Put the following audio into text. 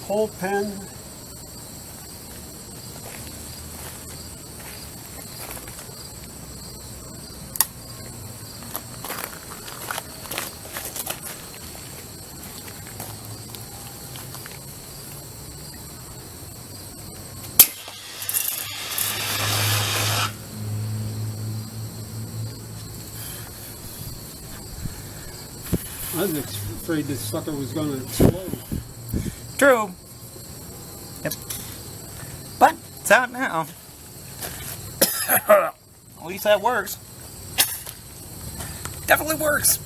whole pen. I was afraid this sucker was going to explode. True. Yep. But it's out now. At least that works. Definitely works.